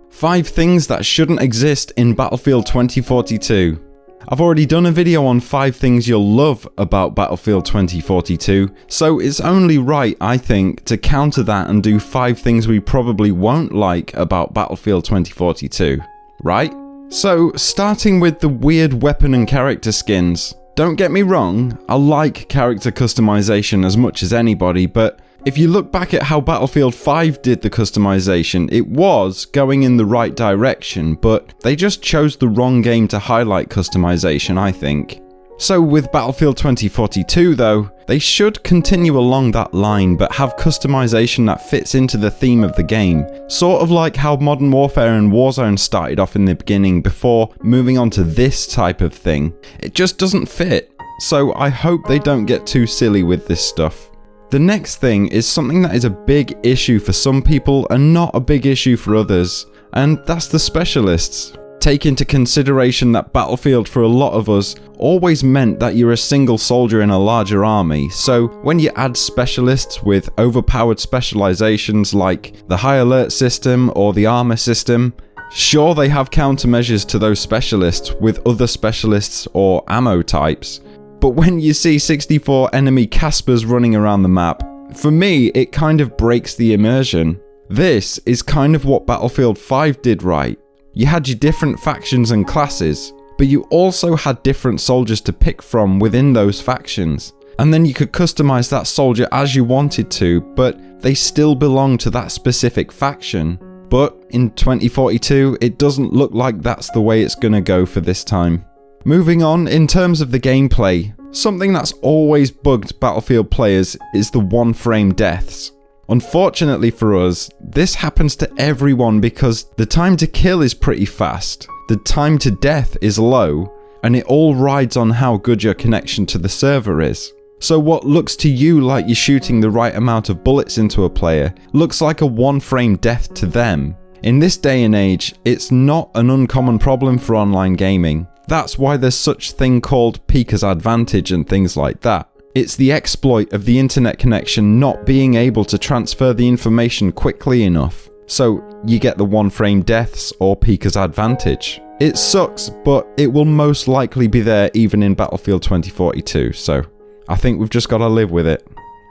5 things that shouldn't exist in Battlefield 2042. I've already done a video on 5 things you'll love about Battlefield 2042, so it's only right, I think, to counter that and do 5 things we probably won't like about Battlefield 2042, right? So, starting with the weird weapon and character skins. Don't get me wrong, I like character customization as much as anybody, but if you look back at how Battlefield 5 did the customization, it was going in the right direction, but they just chose the wrong game to highlight customization, I think. So with Battlefield 2042 though, they should continue along that line but have customization that fits into the theme of the game, sort of like how Modern Warfare and Warzone started off in the beginning before moving on to this type of thing. It just doesn't fit, so I hope they don't get too silly with this stuff. The next thing is something that is a big issue for some people and not a big issue for others, and that's the specialists. Take into consideration that Battlefield for a lot of us always meant that you're a single soldier in a larger army, so when you add specialists with overpowered specializations like the High Alert system or the armor system, sure they have countermeasures to those specialists with other specialists or ammo types, but when you see 64 enemy Caspers running around the map, for me it kind of breaks the immersion. This is kind of what Battlefield 5 did right. You had your different factions and classes, but you also had different soldiers to pick from within those factions. And then you could customize that soldier as you wanted to, but they still belong to that specific faction. But in 2042, it doesn't look like that's the way it's gonna go for this time. Moving on, in terms of the gameplay, something that's always bugged Battlefield players is the one-frame deaths. Unfortunately for us, this happens to everyone because the time to kill is pretty fast, the time to death is low, and it all rides on how good your connection to the server is. So what looks to you like you're shooting the right amount of bullets into a player looks like a one-frame death to them. In this day and age, it's not an uncommon problem for online gaming. That's why there's such thing called peeker's advantage and things like that. It's the exploit of the internet connection not being able to transfer the information quickly enough. So you get the one-frame deaths or peeker's advantage. It sucks, but it will most likely be there even in Battlefield 2042, so I think we've just got to live with it.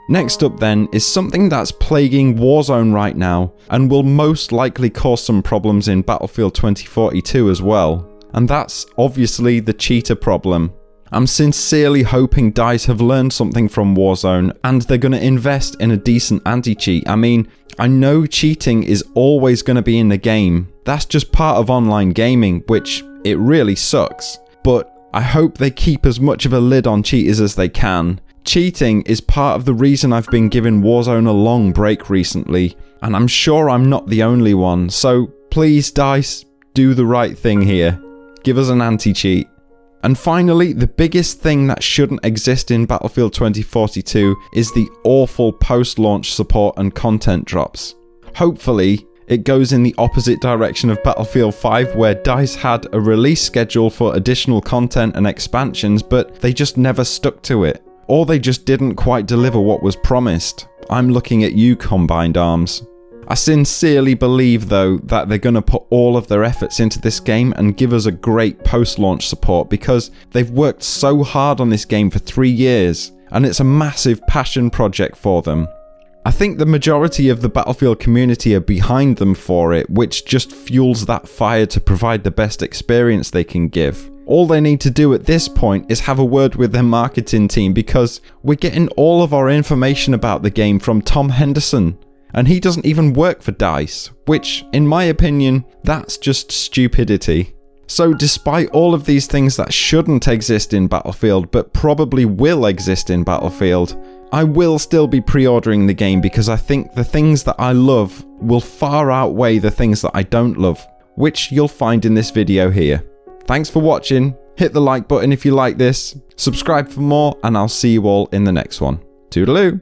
Next up then is something that's plaguing Warzone right now and will most likely cause some problems in Battlefield 2042 as well. And that's obviously the cheater problem. I'm sincerely hoping DICE have learned something from Warzone and they're going to invest in a decent anti-cheat. I mean, I know cheating is always going to be in the game. That's just part of online gaming, which it really sucks. But I hope they keep as much of a lid on cheaters as they can. Cheating is part of the reason I've been giving Warzone a long break recently, and I'm sure I'm not the only one. So please DICE, do the right thing here. Give us an anti-cheat. And finally, the biggest thing that shouldn't exist in Battlefield 2042 is the awful post-launch support and content drops. Hopefully, it goes in the opposite direction of Battlefield 5, where DICE had a release schedule for additional content and expansions, but they just never stuck to it. Or they just didn't quite deliver what was promised. I'm looking at you, Combined Arms. I sincerely believe though that they're going to put all of their efforts into this game and give us a great post-launch support because they've worked so hard on this game for 3 years and it's a massive passion project for them. I think the majority of the Battlefield community are behind them for it, which just fuels that fire to provide the best experience they can give. All they need to do at this point is have a word with their marketing team because we're getting all of our information about the game from Tom Henderson. And he doesn't even work for DICE, which, in my opinion, that's just stupidity. So despite all of these things that shouldn't exist in Battlefield, but probably will exist in Battlefield, I will still be pre-ordering the game because I think the things that I love will far outweigh the things that I don't love, which you'll find in this video here. Thanks for watching, hit the like button if you like this, subscribe for more, and I'll see you all in the next one. Toodaloo!